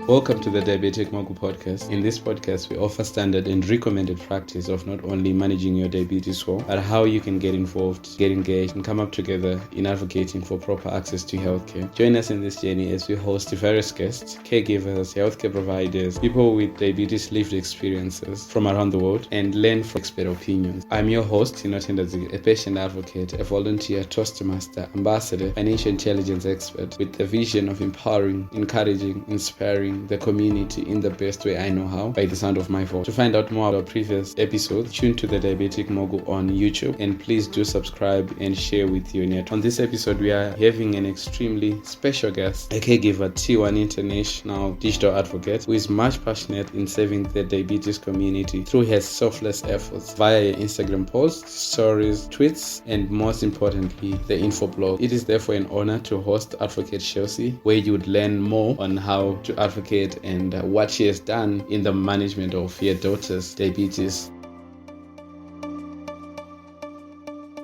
Welcome to the Diabetic Mogul Podcast. In this podcast, we offer standard and recommended practice of not only managing your diabetes well, but how you can get involved, get engaged, and come up together in advocating for proper access to healthcare. Join us in this journey as we host various guests, caregivers, healthcare providers, people with diabetes lived experiences from around the world, and learn from expert opinions. I'm your host, Tinotendazi, a patient advocate, a volunteer, Toastmaster, ambassador, financial intelligence expert, with the vision of empowering, encouraging, inspiring the community in the best way I know how, by the sound of my voice. To find out more about previous episodes, tune to the Diabetic Mogul on YouTube, and please do subscribe and share with your network. On this episode, we are having an extremely special guest, a caregiver, T1 international digital advocate, who is much passionate in serving the diabetes community through her selfless efforts via Instagram posts, stories, tweets, and most importantly, the info blog. It is therefore an honor to host Advocate Shelsea, where you would learn more on how to advocate and what she has done in the management of your daughter's diabetes.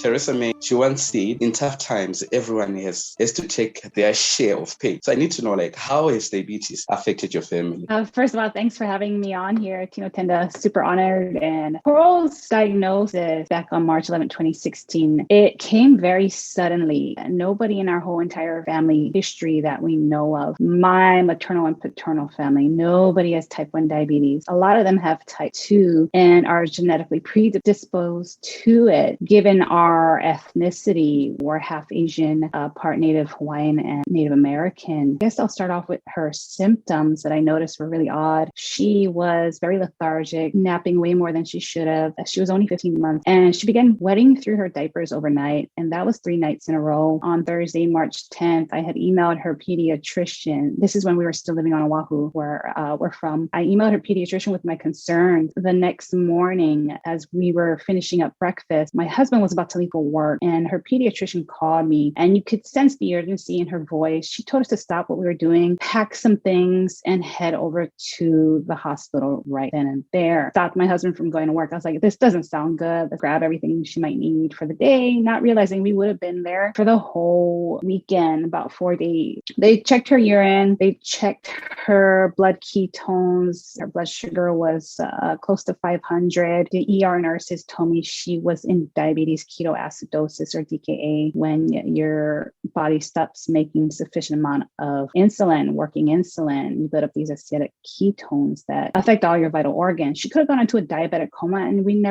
Theresa May, she once said, in tough times, everyone has to take their share of pain. So I need to know, how has diabetes affected your family? First of all, thanks for having me on here, Tino Tenda. Super honored. And Pearl's diagnosis back on March 11, 2016, it came very suddenly. Nobody in our whole entire family history that we know of, my maternal and paternal family, nobody has type 1 diabetes. A lot of them have type 2 and are genetically predisposed to it, given our ethnicity. We're half Asian, part Native Hawaiian and Native American. I guess I'll start off with her symptoms that I noticed were really odd. She was very lethargic, napping way more than she should have. She was only 15 months, and she began wetting through her diapers overnight. And that was 3 nights in a row. On Thursday, March 10th, I had emailed her pediatrician. This is when we were still living on Oahu, where we're from. I emailed her pediatrician with my concerns. The next morning, as we were finishing up breakfast, my husband was about to leave for work, and her pediatrician called me, and you could sense the urgency in her voice. She told us to stop what we were doing, pack some things, and head over to the hospital right then and there. Stopped my husband from going to work. I was like, this doesn't sound good. Let's grab everything she might need for the day, not realizing we would have been there for the whole weekend, about 4 days. They checked her urine. They checked her blood ketones. Her blood sugar was close to 500. The ER nurses told me she was in diabetes ketoacidosis, or DKA, when your body stops making sufficient amount of insulin, working insulin. You build up these acidic ketones that affect all your vital organs. She could have gone into a diabetic coma, and we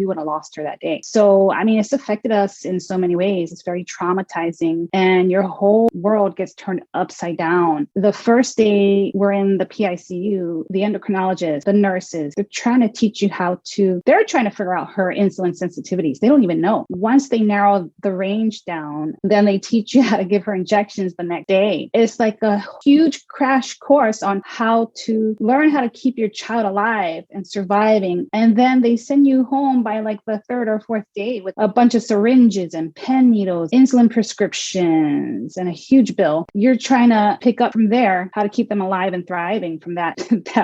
would have lost her that day. So, it's affected us in so many ways. It's very traumatizing, and your whole world gets turned upside down. The first day we're in the PICU, the endocrinologist, the nurses, they're trying to teach you they're trying to figure out her insulin sensitivities. They don't even know. Once they narrow the range down, then they teach you how to give her injections the next day. It's like a huge crash course on how to learn how to keep your child alive and surviving. And then they send you home by the 3rd or 4th day with a bunch of syringes and pen needles, insulin prescriptions, and a huge bill. You're trying to pick up from there how to keep them alive and thriving from that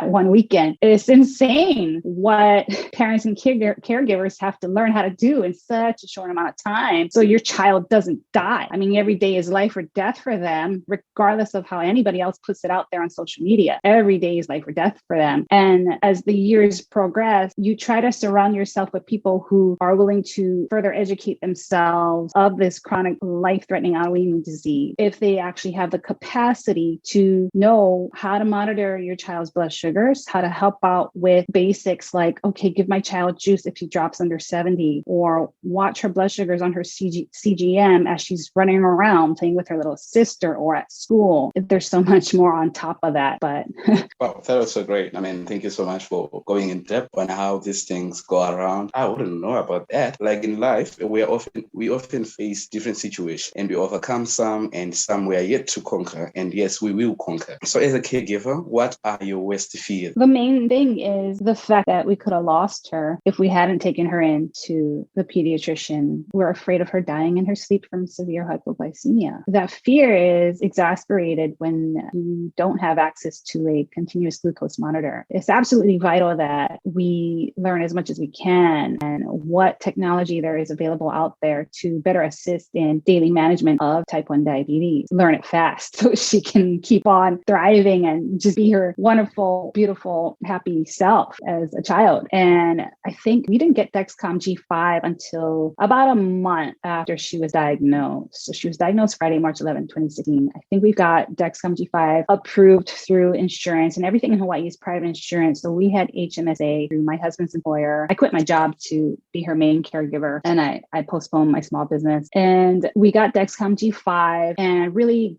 one weekend. It's insane what parents and caregivers have to learn how to do in such a short amount of time so your child doesn't die. Every day is life or death for them, regardless of how anybody else puts it out there on social media. Every day is life or death for them. And as the years progress, you try to surround yourself with people who are willing to further educate themselves of this chronic life-threatening autoimmune disease. If they actually have the capacity to know how to monitor your child's blood sugars, how to help out with basics like, okay, give my child juice if he drops under 70, or watch her blood sugars on her CGM as she's running around playing with her little sister or at school. There's so much more on top of that. But wow, that was so great. Thank you so much for going in depth on how these things go around. I wouldn't know about that. In life, we often face different situations, and we overcome some, and some we are yet to conquer. And yes, we will conquer. So as a caregiver, what are your worst fears? The main thing is the fact that we could have lost her if we hadn't taken her into the pediatrician and we're afraid of her dying in her sleep from severe hypoglycemia. That fear is exacerbated when you don't have access to a continuous glucose monitor. It's absolutely vital that we learn as much as we can and what technology there is available out there to better assist in daily management of type 1 diabetes. Learn it fast so she can keep on thriving and just be her wonderful, beautiful, happy self as a child. And I think we didn't get Dexcom G5 until about a month after she was diagnosed. So she was diagnosed Friday, March 11, 2016. I think we got Dexcom G5 approved through insurance, and everything in Hawaii is private insurance. So we had HMSA through my husband's employer. I quit my job to be her main caregiver, and I postponed my small business. And we got Dexcom G5 and really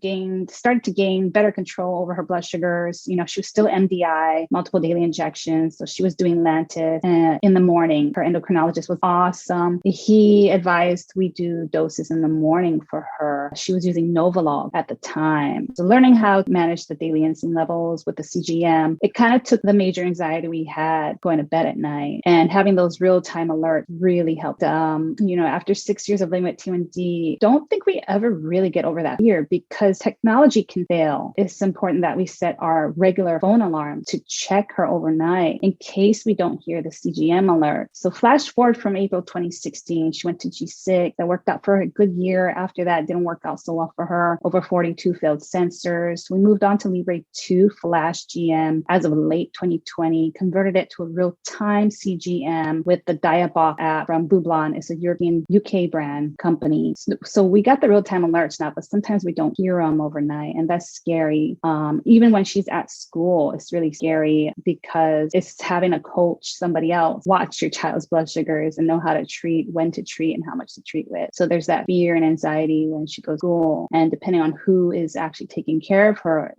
started to gain better control over her blood sugars. You know, she was still MDI, multiple daily injections. So she was doing Lantus in the morning. Her endocrinologist was awesome. He advised we do doses in the morning for her. She was using Novolog at the time. So learning how to manage the daily insulin levels with the CGM, it kind of took the major anxiety we had going to bed at night, and having those real-time alerts really helped. After 6 years of living with T1D, don't think we ever really get over that fear because technology can fail. It's important that we set our regular phone alarm to check her overnight in case we don't hear the CGM alert. So flash forward from April 2016, she went to G6. That worked out for her a good year. After that, it didn't work out so well for her. Over 42 failed sensors. We moved on to Libre 2 Flash GM as of late 2020, converted it to a real-time CGM with the Diabox app from Bublon. It's a European UK brand company. So we got the real-time alerts now, but sometimes we don't hear them overnight, and that's scary. Even when she's at school, it's really scary because it's having a coach, somebody else, watch your child's blood sugars and know how to treat, when to treat, and how much to treat with. So there's that fear and anxiety when she goes to school. And depending on who is actually taking care of her,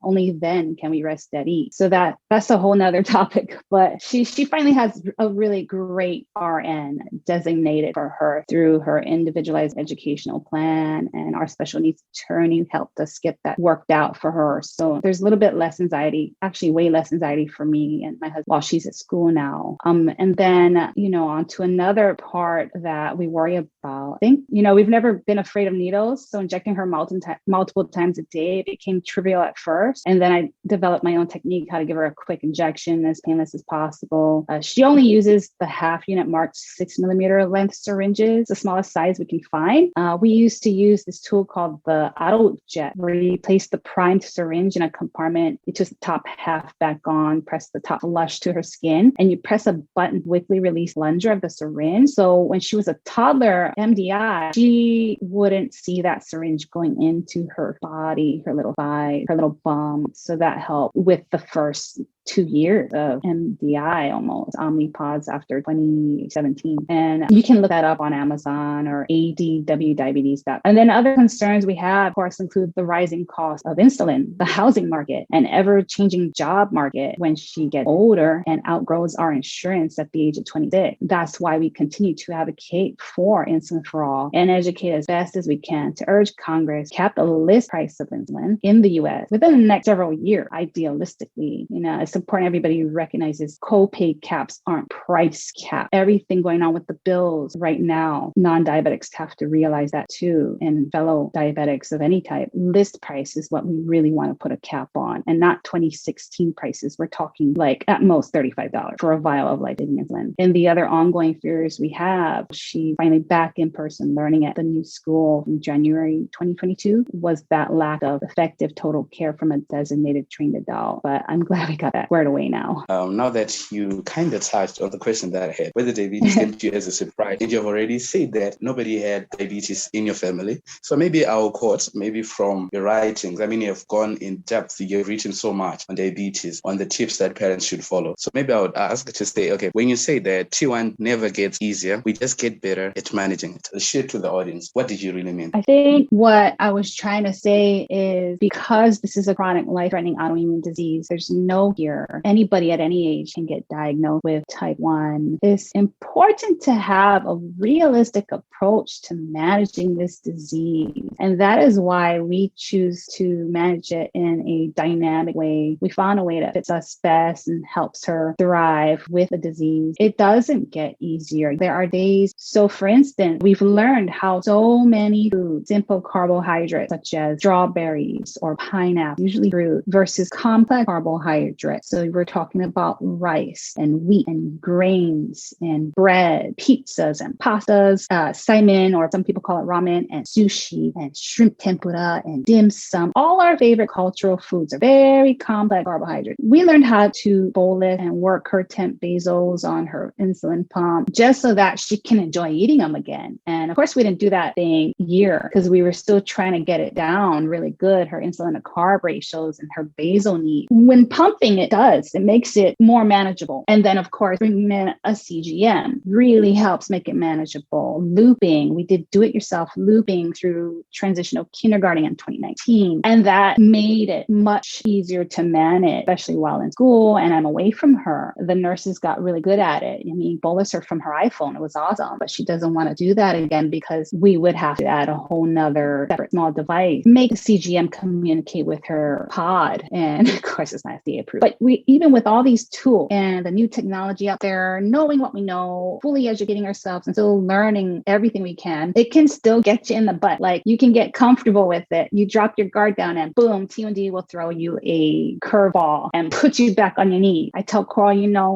only then can we rest at ease. So that's a whole nother topic. But she finally has a really great RN designated for her through her individualized educational plan, and our special needs attorney helped us get that worked out for her. So there's a little bit less anxiety, actually way less anxiety for me and my husband while she's at school now. And then, on to another part that we worry about. I think, we've never been afraid of needles. So injecting her multiple times a day became trivial at first. And then I developed my own technique, how to give her a quick injection as painless as possible. She only uses the half unit marked 6 millimeter length syringes, the smallest size we can find. We used to use this tool called the auto jet, where you place the primed syringe in a compartment. You twist the top half back on, press the top flush to her skin, and you press a button, quickly release plunger of the syringe. So when she was a toddler, MDI, she wouldn't see that syringe going into her body, her little thigh, her little bum. So that helped with the first 2 years of MDI, almost Omnipods after 2017. And you can look that up on Amazon or adwdiabetes.com. And then other concerns we have, of course, include the rising cost of insulin, the housing market, and ever-changing job market when she gets older and outgrows our insurance at the age of 26. That's why we continue to advocate for insulin for all and educate as best as we can to urge Congress cap the list price of insulin in the U.S. within the next several years, idealistically. It's important everybody recognizes co-pay caps aren't price cap. Everything going on with the bills right now, non-diabetics have to realize that too. And fellow diabetics of any type, list price is what we really want to put a cap on, and not 2016 prices. We're talking like at most $35 for a vial of life-saving insulin. And the other ongoing fears we have, she finally back in person learning at the new school in January 2022, was that lack of effective total care from a designated trained adult. But I'm glad we got that squared away now. Now that you kind of touched on the question that I had, whether diabetes came to you as a surprise, and you've already said that nobody had diabetes in your family. So maybe I'll quote, maybe from your writings. I mean, you've gone in depth, you've written so much on diabetes, on the tips that parents should follow. So maybe I would ask to say, okay, when you say that T1 never gets easier, we just get better at managing it. Share to the audience. What did you really mean? I think what I was trying to say is because this is a chronic life-threatening autoimmune disease, there's no cure. where anybody at any age can get diagnosed with type 1. It's important to have a realistic approach to managing this disease. And that is why we choose to manage it in a dynamic way. We found a way that fits us best and helps her thrive with the disease. It doesn't get easier. There are days. So for instance, we've learned how so many foods, simple carbohydrates such as strawberries or pineapple, usually fruit, versus complex carbohydrates. So we're talking about rice and wheat and grains and bread, pizzas and pastas, saimin, or some people call it ramen, and sushi and shrimp tempura and dim sum. All our favorite cultural foods are very complex carbohydrates. We learned how to bolus and work her temp basals on her insulin pump just so that she can enjoy eating them again. And of course, we didn't do that thing year because we were still trying to get it down really good, her insulin to carb ratios and her basal need. When pumping, it makes it more manageable. And then of course, bringing in a CGM really helps make it manageable. Looping, we did do-it-yourself looping through transitional kindergarten in 2019. And that made it much easier to manage, especially while in school and I'm away from her. The nurses got really good at it. I mean, bolus her from her iPhone. It was awesome, but she doesn't want to do that again because we would have to add a whole nother separate small device, make the CGM communicate with her pod. And of course, it's not FDA approved. But even with all these tools and the new technology out there, knowing what we know, fully educating ourselves and still learning everything we can, it can still get you in the butt. Like you can get comfortable with it. You drop your guard down and boom, T&D will throw you a curveball and put you back on your knee. I tell Coral,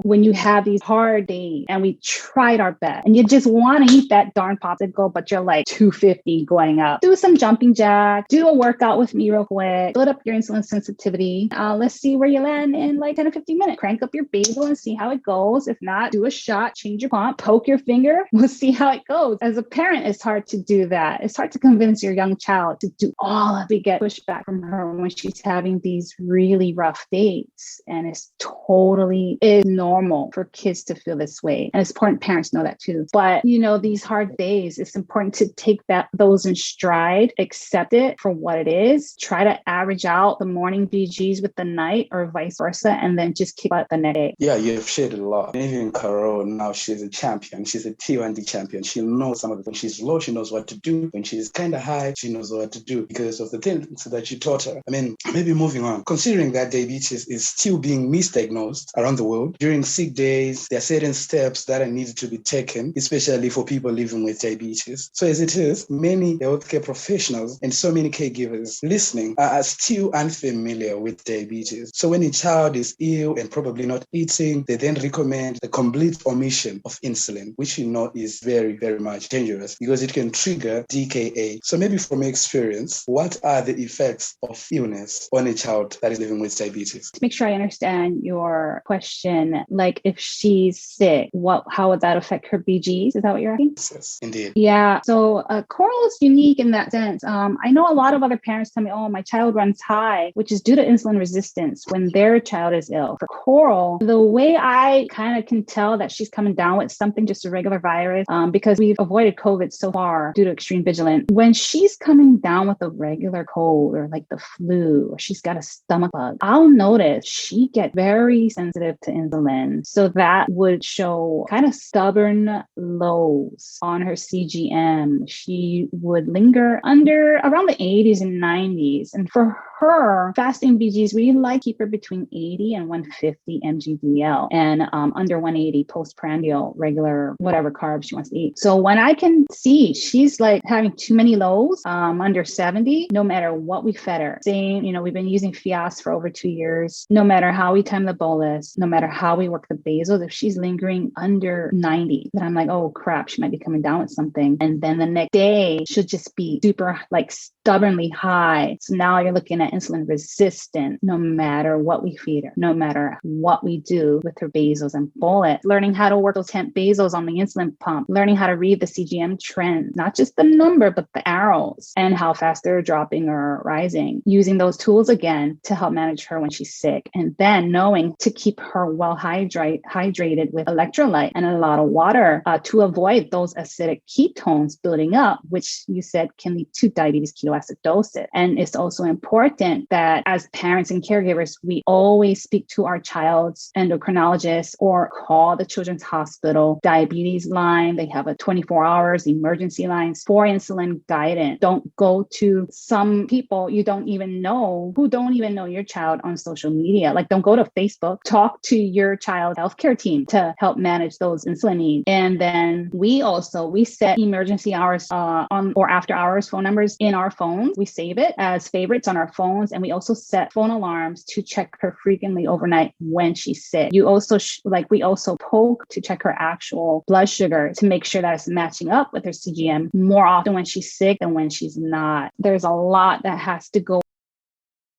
when you have these hard days and we tried our best and you just want to eat that darn popsicle, but you're like 250 going up, do some jumping jacks, do a workout with me real quick, build up your insulin sensitivity. Let's see where you land in like 10 to 15 minutes. Crank up your basal and see how it goes. If not, do a shot, change your pump, poke your finger. We'll see how it goes. As a parent, it's hard to do that. It's hard to convince your young child to do all of it. We get pushback from her when she's having these really rough days. And it's normal for kids to feel this way. And it's important parents know that too. But, these hard days, it's important to take those in stride, accept it for what it is, try to average out the morning BGs with the night or vice versa, and then just keep up the next day. Yeah, you've shared a lot. Even Carol, now she's a champion. She's a T1D champion. She knows some of the things. She's low, she knows what to do. When she's kind of high, she knows what to do because of the things that you taught her. I mean, maybe moving on. Considering that diabetes is still being misdiagnosed around the world, during sick days, there are certain steps that are needed to be taken, especially for people living with diabetes. So as it is, many healthcare professionals and so many caregivers listening are still unfamiliar with diabetes. So when a child is ill and probably not eating, they then recommend the complete omission of insulin, which is very, very much dangerous because it can trigger DKA. So maybe from experience, what are the effects of illness on a child that is living with diabetes? To make sure I understand your question, like if she's sick, how would that affect her BGs? Is that what you're asking? Yes, indeed. Yeah. So Coral is unique in that sense. I know a lot of other parents tell me, oh, my child runs high, which is due to insulin resistance when their child is ill. For Coral, the way I kind of can tell that she's coming down with something, just a regular virus, because we've avoided COVID so far due to extreme vigilance. When she's coming down with a regular cold or like the flu, or she's got a stomach bug, I'll notice she gets very sensitive to insulin. So that would show kind of stubborn lows on her CGM. She would linger around the 80s and 90s. And for her, fasting BGs, we like keep her between 80 and 150 mg/dl and under 180 postprandial, regular, whatever carbs she wants to eat. So when I can see she's like having too many lows, under 70, no matter what we fed her. Same, we've been using Fias for over 2 years. No matter how we time the bolus, no matter how we work the basals, if she's lingering under 90, then I'm like, oh crap, she might be coming down with something. And then the next day should just be super stubbornly high. So now you're looking at insulin resistant, no matter what we feed her, no matter what we do with her basals and bolus. Learning how to work those temp basals on the insulin pump, learning how to read the CGM trends, not just the number, but the arrows and how fast they're dropping or rising. Using those tools again to help manage her when she's sick. And then knowing to keep her well hydrated with electrolyte and a lot of water to avoid those acidic ketones building up, which you said can lead to diabetes ketoacidosis. has to dose it. And it's also important that as parents and caregivers, we always speak to our child's endocrinologist or call the children's hospital diabetes line. They have a 24 hours emergency lines for insulin guidance. Don't go to some people you don't even know who don't even know your child on social media. Like, don't go to Facebook. Talk to your child's healthcare team to help manage those insulin needs. And then we set emergency hours on or after hours phone numbers in our phones. We save it as favorites on our phones. And we also set phone alarms to check her frequently overnight when she's sick. You also we also poke to check her actual blood sugar to make sure that it's matching up with her CGM more often when she's sick than when she's not. There's a lot that has to go